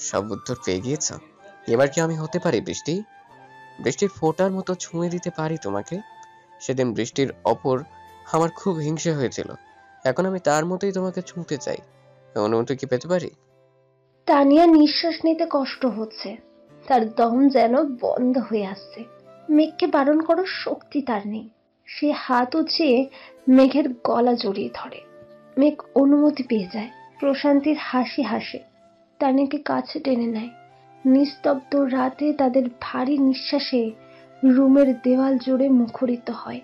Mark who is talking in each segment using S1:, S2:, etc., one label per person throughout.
S1: সব উত্তর পেয়ে গিয়েছ? এবার কি আমি হতে পারি বৃষ্টি? বৃষ্টির ফোঁটার মতো ছুঁয়ে দিতে পারি তোমাকে? সেদিন বৃষ্টির অপর আমার খুব হিংসে হয়েছিল। এখন আমি তার মতোই তোমাকে ছুঁতে চাই। অনুমতি কি পেতে পারি?
S2: তানিয়া নিঃশ্বাস নিতে কষ্ট হচ্ছে, তার দম যেন বন্ধ হয়ে আসছে। মেঘকে বারণ করার শক্তি তার নেই। সে হাত উঁচিয়ে মেঘের গলা জড়িয়ে ধরে। মেঘ অনুমতি পেয়ে যায়, প্রশান্তির হাসি হাসে, তানিয়াকে কাছে টেনে নেয়। নিস্তব্ধ রাতে তাদের ভারী নিঃশ্বাসে রুমের দেওয়াল জুড়ে মুখরিত হয়।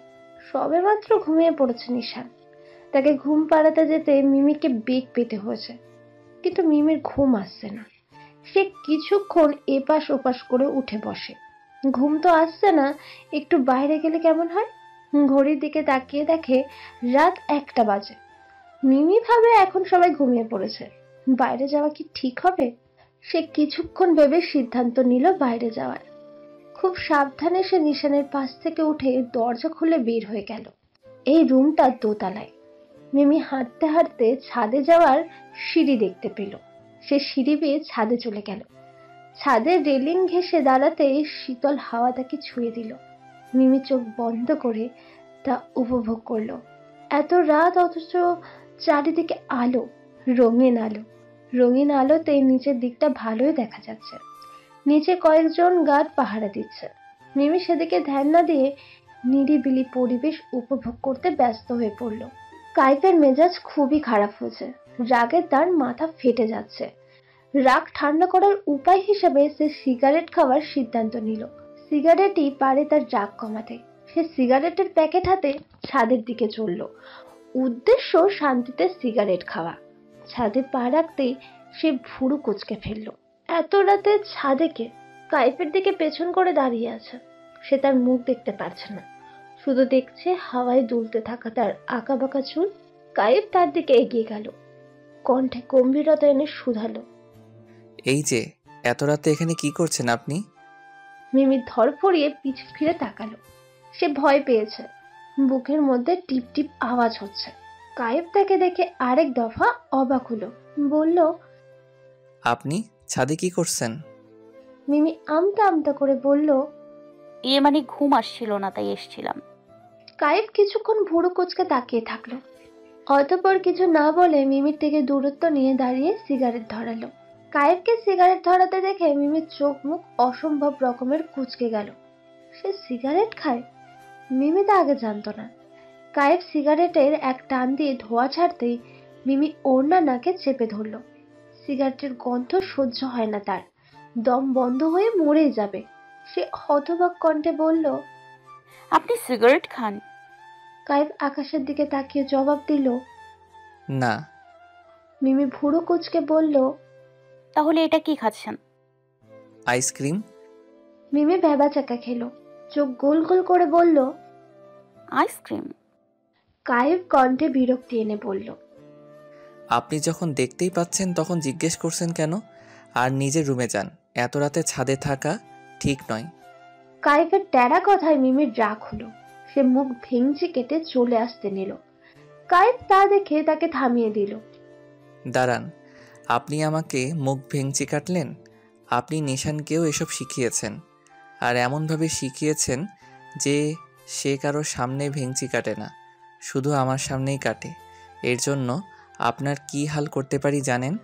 S2: সবেমাত্র ঘুমিয়ে পড়েছে নিশান। তাকে ঘুম পাড়াতে যেতে মিমিকে বেগ পেতে হয়েছে, কিন্তু মিমির ঘুম আসছে না। সে কিছুক্ষণ এপাশ ওপাশ করে উঠে বসে। ঘুম তো আসছে না, একটু বাইরে গেলে কেমন হয়? ঘড়ির দিকে তাকিয়ে দেখে রাত 1টা বাজে। মিমি ভাবে এখন সবাই ঘুমিয়ে পড়েছে, বাইরে যাওয়া কি ঠিক হবে? সে কিছুক্ষণ ভেবে সিদ্ধান্ত নিল বাইরে যাওয়ার। খুব সাবধানে সে নিশানের পাশ থেকে উঠে দরজা খুলে বের হয়ে গেল। এই রুমটা দোতলায়। মিমি হাঁটতে হাঁটতে ছাদে যাওয়ার সিঁড়ি দেখতে পেল। সে সিঁড়ি বেয়ে ছাদে চলে গেল। ছাদের রেলিং ঘেঁষে দাঁড়াতে শীতল হাওয়া তাকে ছুঁয়ে দিল। মিমি চোখ বন্ধ করে তা উপভোগ করলো। এত রাত অথচ চারিদিকে আলো, রঙিন আলো। রঙিন আলোতে নিচের দিকটা ভালোই দেখা যাচ্ছে। নিচে কয়েকজন গার্ড পাহারা দিচ্ছে। মিমি সেদিকে ধ্যান না দিয়ে নিরিবিলি পরিবেশ উপভোগ করতে ব্যস্ত হয়ে পড়ল। কাইফের মেজাজ খুবই খারাপ হয়েছে। রাগে তার মাথা ফেটে যাচ্ছে। রাগ ঠান্ডা করার উপায় হিসেবে সে সিগারেট খাওয়ার সিদ্ধান্ত নিল। সিগারেটই পারে তার রাগ কমাতে। সে সিগারেটের প্যাকেট হাতে ছাদের দিকে চলল। উদ্দেশ্য শান্তিতে সিগারেট খাওয়া। ছাদে পা রাখতেই সে ভুরু কুঁচকে ফেলল। এত রাতে ছাদে কে? কাইফের দিকে পেছন করে দাঁড়িয়ে আছে। সে তার মুখ দেখতে পারছে না, শুধু দেখছে হাওয়ায় দুলতে থাকা তার আঁকাবাঁকা চুল। কাইফ তার দিকে এগিয়ে গেল, কণ্ঠে গম্ভীরতা এনে শুধালো,
S3: এই যে এত রাতে এখানে কি করছেন আপনি?
S2: মিমি ধরফরিয়ে পিছু ফিরে তাকালো। সে ভয় পেয়েছে। বুকের মধ্যে টিপ টিপ আওয়াজ হচ্ছে। কায়েব তাকে দেখে আরেক দফা অবাক হলো, বলল,
S3: আপনি ছাদে কি করছেন?
S2: মিমি আমতা আমতা করে বলল,
S4: মানে ঘুম আসছিল না তাই এসছিলাম।
S2: কায়েব কিছুক্ষণ ভুরু কুঁচকে তাকিয়ে থাকলো। অতঃপর কিছু না বলে মিমির থেকে দূরত্ব নিয়ে দাঁড়িয়ে সিগারেট ধরালো। কায়েবকে সিগারেট ধরাতে দেখে মিমির চোখ মুখ অসম্ভব রকমের কুঁচকে গেল। সে সিগারেট খায়? মিমি তা আগে জানতো না। কায়েব সিগারেটের এক টান দিয়ে ধোঁয়া ছাড়তেই মিমি ওড়না নাকে চেপে ধরল। সিগারেটের গন্ধ সহ্য হয় না তার, দম বন্ধ হয়ে মরে যাবে। সে হতবাক কণ্ঠে বলল,
S4: আপনি সিগারেট খান?
S2: কায়েব আকাশের দিকে তাকিয়ে জবাব দিল,
S3: না।
S2: মিমি ভুরু কুঁচকে বলল,
S4: তাহলে এটা কি খাচ্ছেন?
S3: আইসক্রিম।
S2: মিমি ভ্যাবাচাকা খেলো, চোখ গোল গোল করে বলল,
S4: আইসক্রিম?
S2: কায়েব কণ্ঠে বিরক্তি এনে বলল,
S3: আপনি যখন দেখতেই পাচ্ছেন তখন জিজ্ঞেস করছেন কেন? আর নিজের রুমে যান, এত রাতে ছাদে থাকা ঠিক নয়।
S2: কায়েবের টেরা কথায় মিমির রাগ হলো। সে মুখ ভেঙচি কেটে চলে আসতে নিল। কায়েব তা দেখে তাকে থামিয়ে দিল।
S3: দাঁড়ান, আপনি আমাকে মুখ ভেঙচি কাটলেন? আপনি নিশানকেও এসব শিখিয়েছেন, আর এমনভাবে শিখিয়েছেন যে সে কারো সামনে ভেঙচি কাটে না, শুধু আমার সামনেই কাটে। এর জন্য আপনার কি হাল করতে পারি জানেন?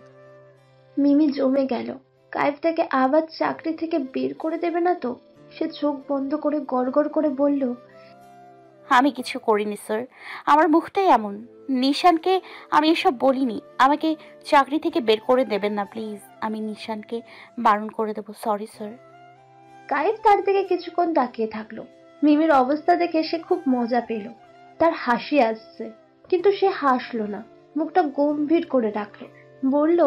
S2: মিমি জমে গেল। কায়েব তাকে আবার চাকরি থেকে বের করে দেবে না তো? সে চোখ বন্ধ করে গড়গড় করে বলল,
S4: আমি কিছু করিনি স্যার, আমার মুখটাই এমন। নিশানকে আমি এসব বলিনি। আমাকে চাকরি থেকে বের করে দেবেন না প্লিজ। আমি নিশানকে বারণ করে দেবো। Sorry sir.
S2: কায়েব তার দিকে কিছুক্ষণ তাকিয়ে থাকলো। মিমির অবস্থা দেখে সে খুব মজা পেল। তার হাসি আসছে, কিন্তু সে হাসলো না, মুখটা গম্ভীর করে রাখলো। বলল,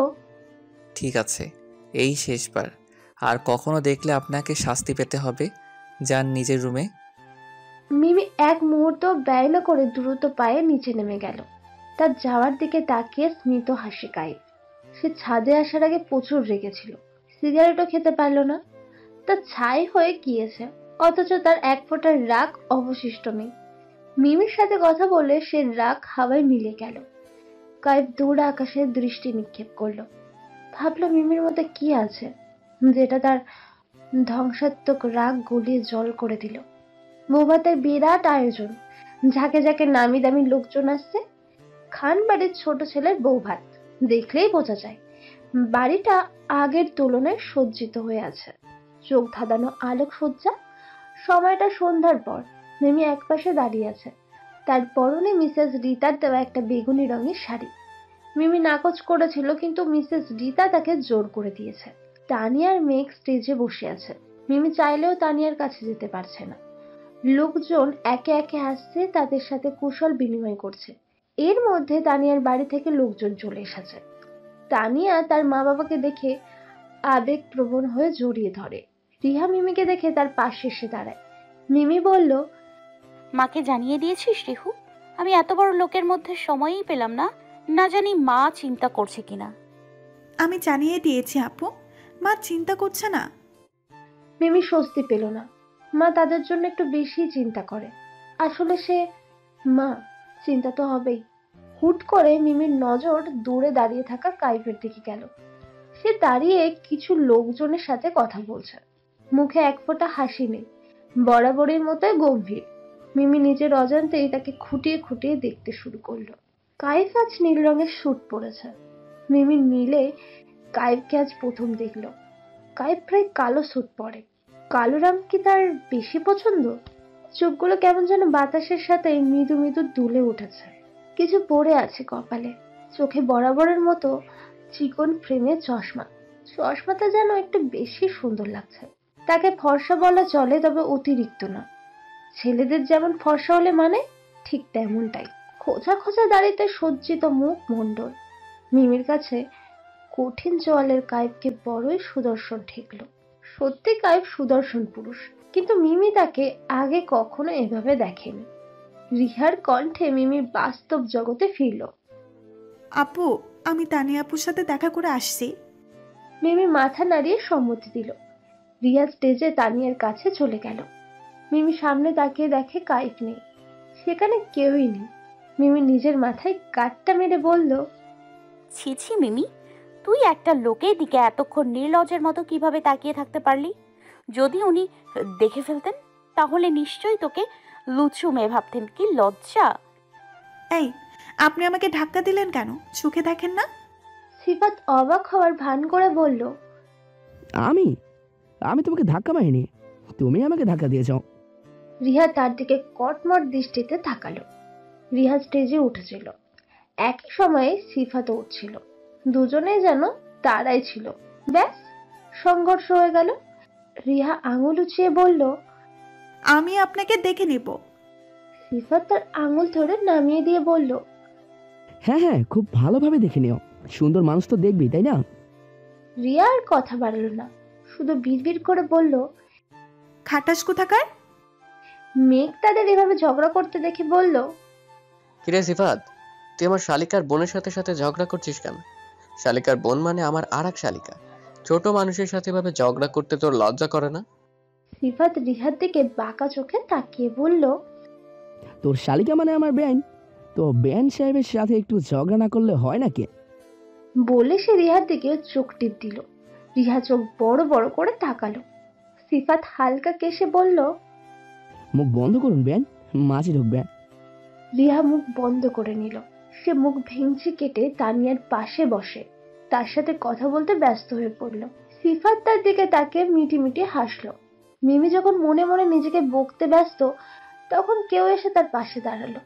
S3: ঠিক আছে, এই শেষবার। আর কখনো দেখলে আপনাকে শাস্তি পেতে হবে। যান নিজের রুমে।
S2: মিমি এক মুহূর্ত ব্যয় না করে দ্রুত পায়ে নিচে নেমে গেল। তার যাওয়ার দিকে তাকিয়ে স্মিত হাসি কায়েব। সে ছাদে আসার আগে প্রচুর রেগেছিল। সিগারেটও খেতে পারল না। তার ছাই হয়ে গিয়েছে, অথচ তার এক ফোঁটা রাগ অবশিষ্ট নেই। মিমির সাথে কথা বলে সে রাগ হাওয়ায় মিলে গেল। কায়েব দূর আকাশে দৃষ্টি নিক্ষেপ করলো। ভাবলো মিমির মধ্যে কি আছে যেটা তার ধ্বংসাত্মক রাগ গলিয়ে জল করে দিল। বৌভাতের বিরাট আয়োজন, ঝাঁকে ঝাঁকে নামি দামি লোকজন আসছে। খান বাড়ির ছোট ছেলের বৌভাত, দেখলেই বোঝা যায় বাড়িটা আগের তুলনায় সজ্জিত হয়ে আছে। চোখ ধাঁধানো আলোকসজ্জা। সময়টা সন্ধ্যার পর। মিমি একপাশে দাঁড়িয়ে আছে, তার পরনে মিসেস রিতার দেওয়া একটা বেগুনি রঙের শাড়ি। মিমি নাকচ করেছিল, কিন্তু মিসেস রিতা তাকে জোর করে দিয়েছে। তানিয়ার মেঘ স্টেজে বসে আছে। মিমি চাইলেও তানিয়ার কাছে যেতে পারছে না। লোকজন একে একে আসছে, তাদের সাথে কুশল বিনিময় করছে। এর মধ্যে তানিয়ার বাড়ি থেকে লোকজন চলে এসেছে। তানিয়া তার মা বাবাকে দেখে আবেগপ্রবণ হয়ে জড়িয়ে ধরে। রিহা মিমিকে দেখে তার পাশে এসে দাঁড়ায়। মিমি বলল,
S4: মাকে জানিয়ে দিয়েছিস রিহু? আমি এত বড় লোকের মধ্যে সময়ই পেলাম না, না জানি মা চিন্তা করছে কিনা।
S5: আমি জানিয়ে দিয়েছি আপু, মা চিন্তা করছে না।
S2: মিমি স্বস্তি পেল না। মা তাদের জন্য একটু বেশি চিন্তা করে। আসলে সে মা, চিন্তা তো হবেই। হুট করে মিমির নজর দূরে দাঁড়িয়ে থাকা কাইফের দিকে গেল। সে দাঁড়িয়ে কিছু লোকজনের সাথে কথা বলছে। মুখে এক ফোঁটা হাসি নেই, বরাবরের মতোই গম্ভীর। মিমি নিজের অজান্তেই তাকে খুঁটিয়ে খুঁটিয়ে দেখতে শুরু করলো। কাইফ আজ নীল রঙের স্যুট পরেছে। মিমি নীলে কাইফকে আজ প্রথম দেখলো। কাইফ প্রায় কালো স্যুট পরে। কালো রং কি তার বেশি পছন্দ? চোখগুলো কেমন যেন বাতাসের সাথে মৃদু মৃদু দুলে উঠেছে। কিছু পড়ে আছে কপালে। চোখে বরাবরের মতো চিকন ফ্রেমে চশমা। চশমাটা যেন একটু বেশি সুন্দর লাগছে। তাকে ফর্সা বলা চলে, তবে অতিরিক্ত না। ছেলেদের যেমন ফর্সা হলে মানে, ঠিক তেমনটাই। খোঁজা খোঁজা দাড়িতে সজ্জিত মুখ মণ্ডল। মিমির কাছে কঠিন জলের কাইফকে বড়ই সুদর্শন ঠেকল। সত্যি কাইফ সুদর্শন পুরুষ, কিন্তু মিমি তাকে আগে কখনো এভাবে দেখেনি। রিহার কণ্ঠে মিমি বাস্তব জগতে ফিরল।
S5: আপু, আমি তানিয়া আপুর সাথে দেখা করে আসছি।
S2: মিমি মাথা নাড়িয়ে সম্মতি দিল। রিয়া স্টেজে তানিয়ার কাছে চলে গেল। মিমি সামনে তাকিয়ে দেখে কাইফ নেই, সেখানে কেউই নেই। মিমি নিজের মাথায় গাঁটটা মেরে বলল,
S4: ছি ছি মিমি, তুই একটা লোকের দিকে এতক্ষণ নির্লজ্জের মতো কিভাবে তাকিয়ে থাকতে পারলি? যদি উনি দেখে ফেলতেন তাহলে নিশ্চয়ই তোকে লুচু মেয়ে ভাবতেন। কি লজ্জা!
S5: এই, আপনি আমাকে ধাক্কা দিলেন কেন? চোখে দেখেন না?
S2: সিফাত অবাক হওয়ার ভান করে বলল,
S6: আমি আমি তোমাকে ধাক্কা মারিনি, তুমি আমাকে ধাক্কা দিয়েছ।
S2: রিহা তার দিকে কটমট দৃষ্টিতে তাকালো। রিহা স্টেজে উঠেছিল, একই সময়ে সিফাতও উঠছিল। দুজনেই যেন তারাই ছিল। ব্যাস, সংঘর্ষ হয়ে গেল। রিহা আঙুল উঁচিয়ে বলল,
S5: আমি আপনাকে দেখে নেব।
S2: সিফাত তার আঙুল ধরে নামিয়ে দিয়ে বলল,
S6: হ্যাঁ হ্যাঁ, খুব ভালোভাবে দেখে নিও, সুন্দর মানুষ তো দেখবি, তাই না?
S2: রিয়া আর কথা বাড়ালো না, শুধু বিড়বিড় করে বলল,
S5: খাটাস কোথাকার।
S2: মেঘ তাদের এভাবে ঝগড়া করতে দেখে বলল,
S1: কিরে সিফাত, তুই আমার শালিকার বোনের সাথে সাথে ঝগড়া করছিস কেন? শালিকার বোন মানে আমার আর এক শালিকা। ছোট মানুষের সাথে এভাবে ঝগড়া করতে তোর লজ্জা করে না?
S2: সিফাত রিহার দিকে বাঁকা চোখে তাকিয়ে বলল,
S6: তোর শালিকা মানে আমার বেআইন, তো বেআইন সাহেবের সাথে একটু ঝগড়া না করলে হয় নাকি?
S2: বলে সে রিহার দিকে চোখ টিপ দিল। রিহা চোখ বড় বড় করে তাকালো। সিফাত হালকা কেশে বলল,
S6: মুখ বন্ধ করুন বেআইন, মাঝে ঢুকবে।
S2: রিহা মুখ বন্ধ করে নিল। সে মুখ ভেঙচি কেটে তানিয়ার পাশে বসে তার সাথে কথা বলতে ব্যস্ত হয়ে পড়ল। সিফাত তার দিকে তাকে মিটি মিটি হাসলো। মিমি যখন মনে মনে নিজেকে বকতে ব্যস্ত, তখন কেউ এসে তার পাশে দাঁড়ালো।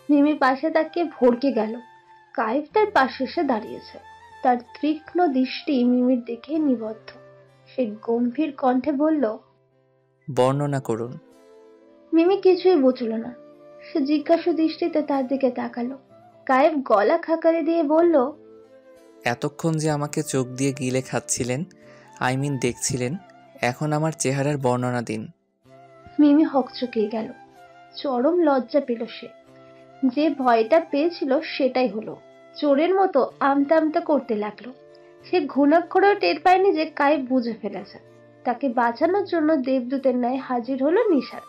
S2: মিমি পাশে তাকিয়ে ভড়কে গেল। কাইফ তার পাশে এসে দাঁড়িয়েছে। তার তীক্ষ্ণ দৃষ্টি মিমির দিকে নিবদ্ধ। সে গম্ভীর কণ্ঠে বলল,
S3: বর্ণনা করুন।
S2: মিমি কিছুই বুঝল না। সে জিজ্ঞাসু দৃষ্টিতে তার দিকে তাকালো। কায়েব গলা খাকারি দিয়ে বলল,
S3: এতক্ষণ যে আমাকে চোখ দিয়ে গিলে খাচ্ছিলেন, দেখছিলেন, এখন আমার চেহারার বর্ণনা দিন।
S2: মিমি হকচকিয়ে গেল। চরম লজ্জা পেল সে। যে ভয়টা পেয়েছিল সেটাই হলো। চোরের মতো আমতা আমতা করতে লাগলো। সে ঘুণাক্ষরেও টের পায়নি যে কায়েব বুঝে ফেলেছে। তাকে বাঁচানোর জন্য দেবদূতের ন্যায় হাজির হলো নিশান।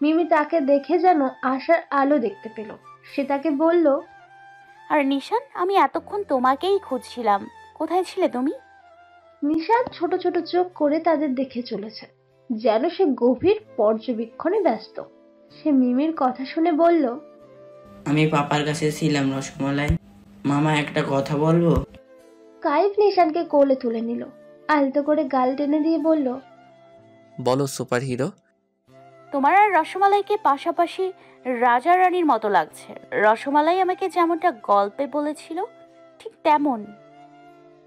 S2: মিমি তাকে দেখে যেন আশার আলো দেখতে পেল। সে তাকে বলল,
S4: আর নিশান, আমি এতক্ষণ তোমাকেই খুঁজছিলাম, কোথায় ছিলে তুমি?
S2: নিশান ছোট ছোট চোখ করে তাদের দেখে চলেছে, যেন সে গভীর পর্যবেক্ষণে ব্যস্ত। সে মিমির কথা শুনে বলল,
S7: আমি পাপার কাছে ছিলাম রসমালাই। মামা একটা কথা বলবো?
S2: কাইফ নিশানকে কোলে তুলে নিল, আলতো করে গাল টেনে দিয়ে বলল,
S3: বলো সুপার হিরো।
S4: তোমার আর রসমালাইকে পাশাপাশি রাজা রানীর মতো লাগছে। রসমালাই আমাকে যেমনটা গল্পে বলেছিল ঠিক তেমন।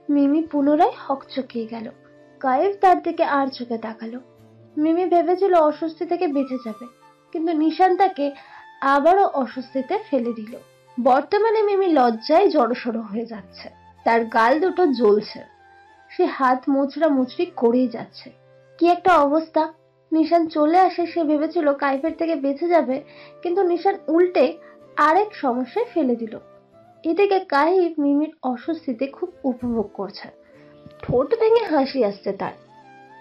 S2: মিমি পুনরায় হকচকিয়ে গেল। কাইফ তার দিকে আর চোখে তাকালো। মিমি ভেবেছিল অস্বস্তি থেকে বেঁচে যাবে, কিন্তু নিশান তাকে আবারও অস্বস্তিতে ফেলে দিল। বর্তমানে মিমি লজ্জায় জড়সড় হয়ে যাচ্ছে, তার গাল দুটো জ্বলছে, সে হাত মুচড়া মুচড়ি করেই যাচ্ছে। কি একটা অবস্থা! নিশান চলে আসে, সে ভেবেছিল কাইফের থেকে বেঁচে যাবে, কিন্তু নিশান উল্টে আরেক সমস্যায় ফেলে দিল। এদিকে কাইফ মিমির অস্বস্তিতে খুব উপভোগ করছে, ঠোঁট ভেঙে হাসি আসছে তার,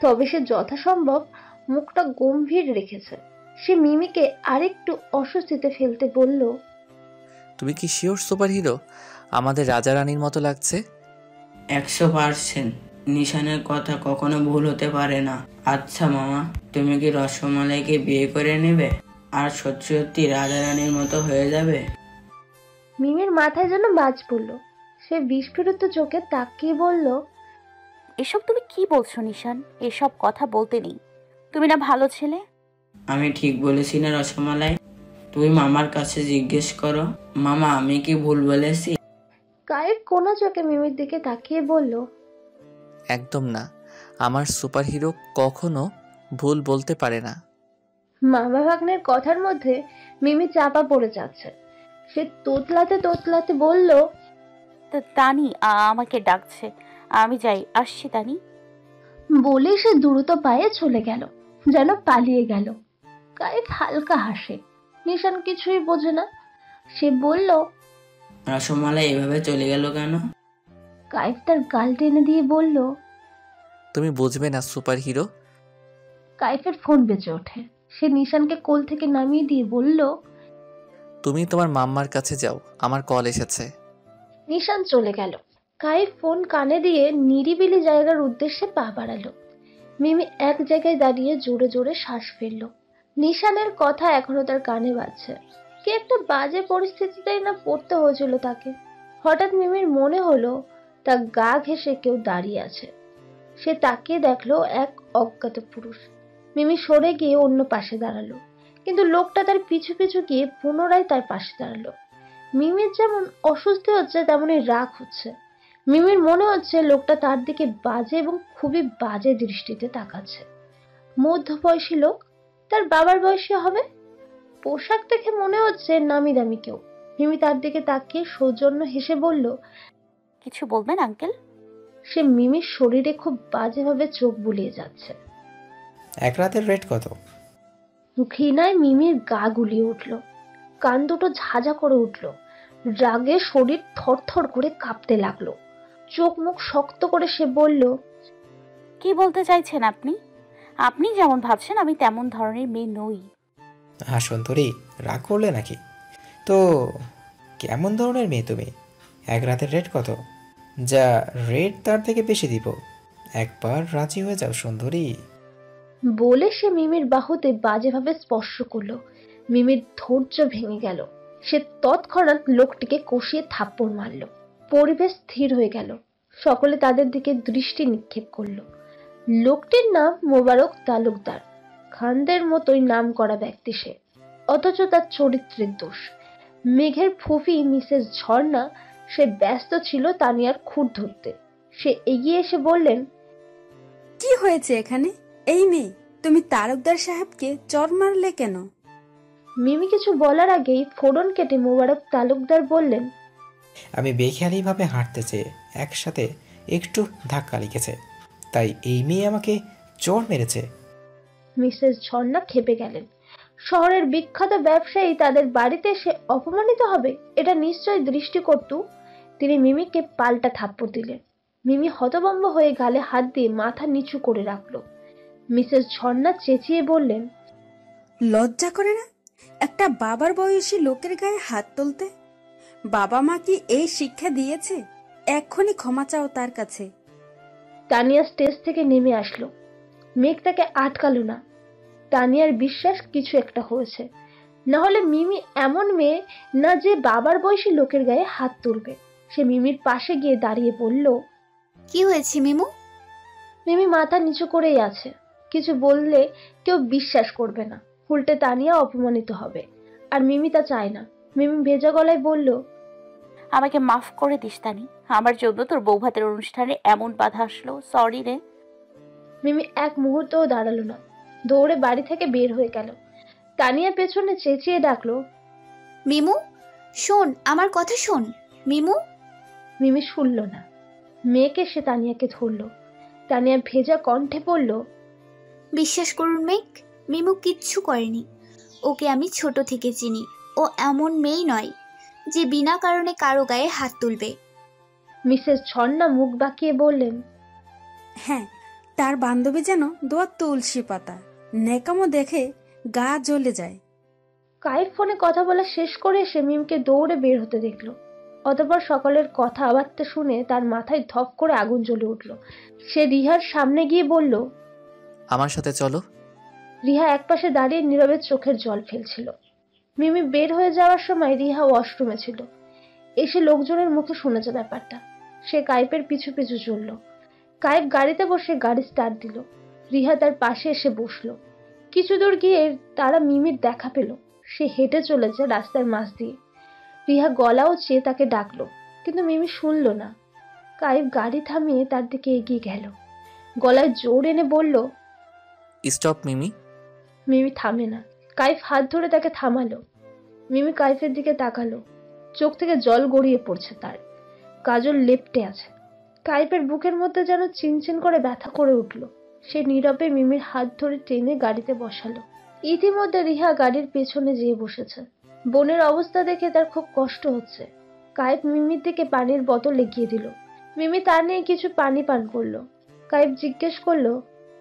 S2: তবে সে যথাসম্ভব মুখটা গম্ভীর রেখেছে। সে মিমিকে আরেকটু অস্বস্তিতে ফেলতে বলল,
S3: তুমি কি শিওর সুপার হিরো আমাদের রাজা রানীর মতো লাগছে?
S7: 100%। নিশানের কথা কখনো ভুল হতে পারে না। আচ্ছা মামা, তুমি কি রসমালাইকে বিয়ে করে নেবে আর সত্যি সত্যি রাজা রানীর মতো হয়ে যাবে?
S2: মিমির মাথায় যেন বাজ পড়ল। সে বিস্ফোরিত চোখে তাকিয়ে বলল,
S4: এসব তুমি কি বলছো নিশান? এসব কথা বলতে নেই। তুমি না ভালো ছেলে?
S7: আমি ঠিক বলেছি না রসমালাই? তুই মামার কাছে জিজ্ঞেস করো। মামা, আমি কি ভুল বলেছি?
S2: কায়েব কোনা চোখে মিমির দিকে তাকিয়ে বলল,
S3: একদম না, আমার সুপার হিরো কখনো ভুল বলতে পারে না।
S2: মামা ভাগ্নের কথার মধ্যে মিমি চাপা পড়ে যাচ্ছে। সে তোতলাতে তোতলাতে বলল,
S4: তানি আমাকে ডাকছে, আমি যাই, আসছি তানি।
S2: বলে সে দ্রুত পায়ে চলে গেল, যেন পালিয়ে গেল। কায়েব হালকা হাসে। নিশান কিছুই বোঝে না। সে বলল,
S7: রসমালাই এভাবে চলে গেল কেন?
S2: কায়েব তার গাল টেনে দিয়ে বলল,
S3: তুমি বুঝবে না সুপার হিরো।
S2: কায়েফের ফোন বেজে ওঠে। সে নিশানকে কোল থেকে নামিয়ে দিয়ে বলল,
S3: তুমি তোমার মাম্মার কাছে যাও, আমার কল এসেছে।
S2: নিশান চলে গেল। কায়েফ ফোন কানে দিয়ে নিরিবিলি জায়গার উদ্দেশ্যে পা বাড়ালো। মিমি এক জায়গায় দাঁড়িয়ে জোরে জোরে শ্বাস ফেলল। নিশানের কথা এখনো তার কানে বাজছে। কি একটা বাজে পরিস্থিতিতেই না পড়তে হয়েছিল তাকে। হঠাৎ মিমির মনে হলো তার গা ঘেঁষে কেউ দাঁড়িয়ে আছে। সে তাকিয়ে দেখলো এক অজ্ঞাত পুরুষ। মিমি সরে গিয়ে অন্য পাশে দাঁড়ালো, কিন্তু লোকটা তার পিছু পিছু গিয়ে পুনরায় তার পাশে দাঁড়ালো। মিমির যেমন অস্বস্তি হচ্ছে, তেমনই রাগ হচ্ছে। মিমির মনে হচ্ছে লোকটা তার দিকে বাজে এবং খুবই বাজে দৃষ্টিতে তাকাচ্ছে। মধ্যবয়সী লোক, তার বাবার বয়সী হবে। পোশাক দেখে মনে হচ্ছে নামি দামি কেউ। মিমি তার দিকে তাকিয়ে সৌজন্য হেসে বলল,
S4: কিছু বলবেন আঙ্কেল?
S2: সে মিমির শরীরে খুব বাজেভাবে চোখ বুলিয়ে যাচ্ছে।
S8: এক রাতের রেট কত?
S2: ঘৃণায় মিমির গা গুলিয়ে উঠল, কান দুটো ঝাঁঝা করে উঠল, রাগে শরীর থরথর করে কাঁপতে লাগলো। চোখ মুখ শক্ত করে সে বলল,
S4: কি বলতে চাইছেন আপনি? আপনি যেমন ভাবছেন আমি তেমন ধরনের মেয়ে নই।
S8: হাসুন তোরই, রাগ করলে নাকি? তো কেমন ধরনের মেয়ে তুমি? এক রাতের রেট কত? যা রেট তার থেকে বেশি দিব, একবার রাজি হয়ে যাও সুন্দরী।
S2: বলে সে মিমির বাহুতে বাজেভাবে স্পর্শ করলো। মিমির ধৈর্য ভেঙে গেল। সে তৎক্ষণাৎ লোকটিকে কষিয়ে থাপ্পড় মারল। পরিবেশ স্থির হয়ে গেল। সকলে তাদের দিকে দৃষ্টি নিক্ষেপ করলো। লোকটির নাম মোবারক তালুকদার। খানদের মতোই নাম করা ব্যক্তি সে, অথচ তার চরিত্রের দোষ। মেঘের ফুফি মিসেস ঝর্ণা, সে ব্যস্ত ছিল তানিয়ার খুঁট ধরতে। সে এগিয়ে এসে বললেন,
S9: কি হয়েছে এখানে? এই মেয়ে, তুমি তালুকদার সাহেবকে চর মারলে কেন?
S2: মিমি কিছু বলার আগেই ফোড়ন কেটে মোবারক তালুকদার বললেন,
S8: আমি বেখেয়ালিভাবে হাঁটতে চেয়ে একসাথে একটু ধাক্কা লেগেছে, তাই এই মেয়ে আমাকে চড় মেরেছে।
S2: মিসেস ঝর্ণা ক্ষেপে গেলেন। শহরের বিখ্যাত ব্যবসায়ী তাদের বাড়িতে এসে অপমানিত হবে, এটা নিশ্চয় দৃষ্টিকটু। তিনি মিমিকে পাল্টা থাপ্পড় দিলেন। মিমি হতভম্ব হয়ে গালে হাত দিয়ে মাথা নিচু করে রাখলো। মিসেস ঝর্ণা চেঁচিয়ে বললেন,
S9: লজ্জা করে না একটা বাবার বয়সী লোকের গায়ে হাত তুলতে? বাবা মা কি এই শিক্ষা দিয়েছে? এক্ষুনি ক্ষমা চাও তার কাছে।
S2: তানিয়া স্টেজ থেকে নেমে আসলো। মেঘ তাকে আটকালো না। তানিয়ার বিশ্বাস কিছু একটা হয়েছে, না হলে মিমি এমন মেয়ে না যে বাবার বয়সী লোকের গায়ে হাত তুলবে। সে মিমির পাশে গিয়ে দাঁড়িয়ে বলল,
S10: কি হয়েছে মিমু?
S2: মিমি মাথা নিচু করেই আছে। কিছু বললে কেউ বিশ্বাস করবে না, উল্টে তানিয়া অপমানিত হবে, আর মিমি তা চায় না। মিমি ভেজা গলায় বলল,
S4: আমাকে মাফ করে দিস তানি, আমার জন্য তোর বৌভাতের অনুষ্ঠানে এমন বাধা আসলো, সরি রে।
S2: মিমি এক মুহূর্তও দাঁড়ালো না, দৌড়ে বাড়ি থেকে বের হয়ে গেল। তানিয়া পেছনে চেঁচিয়ে ডাকলো,
S10: মিমু শোন, আমার কথা শোন মিমু।
S2: মিমি শুনল না। মেয়েকে সে তানিয়াকে ধরলো। তানিয়া ভেজা কণ্ঠে বলল,
S10: বিশ্বাস করুন মেঘ, মিমু কিচ্ছু করেনি। ওকে আমি ছোট থেকে চিনি। ও এমন মেয়ে নয় যে বিনা কারণে কারো গায়ে হাত তুলবে।
S2: মিসেস ঝর্ণা মুখ বাঁকিয়ে বললেন,
S9: হ্যাঁ, তার বান্ধবী যেন দোয়া তুলসী পাতা, নেকামো দেখে গা জ্বলে যায়।
S2: কায়েব ফোনে কথা বলা শেষ করে সে মিমকে দৌড়ে বের হতে দেখলো। অতঃপর সকলের কথাবার্তা শুনে তার মাথায় ধপ করে আগুন জ্বলে উঠল। সে রিহার সামনে গিয়ে বলল,
S3: আমার সাথে চলো।
S2: রিহা একপাশে দাঁড়িয়ে নীরবে চোখের জল ফেলছিল। মিমি বের হয়ে যাওয়ার সময় রিহা ওয়াশরুমে ছিল। এসে লোকজনের মুখে শুনেছে ব্যাপারটা। সে কায়েবের পিছু পিছু চলল। কায়েব গাড়িতে বসে গাড়ি স্টার্ট দিল। রিহা তার পাশে এসে বসলো। কিছু দূর গিয়ে তারা মিমির দেখা পেল। সে হেঁটে চলেছে রাস্তার মাঝ দিয়ে। রিহা গলা উঁচিয়ে তাকে ডাকলো, কিন্তু মিমি শুনল না। কায়েব গাড়ি থামিয়ে তার দিকে এগিয়ে গেল। গলায় জোর এনে বলল,
S3: স্টপ মিমি।
S2: মিমি থামে না। কায়েব হাত ধরে তাকে থামালো। মিমি কায়েবের দিকে তাকালো। চোখ থেকে জল গড়িয়ে পড়ছে তার। কাজল লেপ্টে আছে। কায়েবের বুকের মধ্যে যেন চিনচিন করে ব্যথা করে উঠল। সে নীরবে মিমির হাত ধরে টেনে গাড়িতে বসালো। ইতিমধ্যে রিহা গাড়ির পেছনে যেয়ে বসেছে। বোনের অবস্থা দেখে তার খুব কষ্ট হচ্ছে। কায়েব মিমির দিকে পানির বোতল এগিয়ে দিল। মিমি তা নিয়ে কিছু পানি পান করলো। কায়েব জিজ্ঞেস করলো,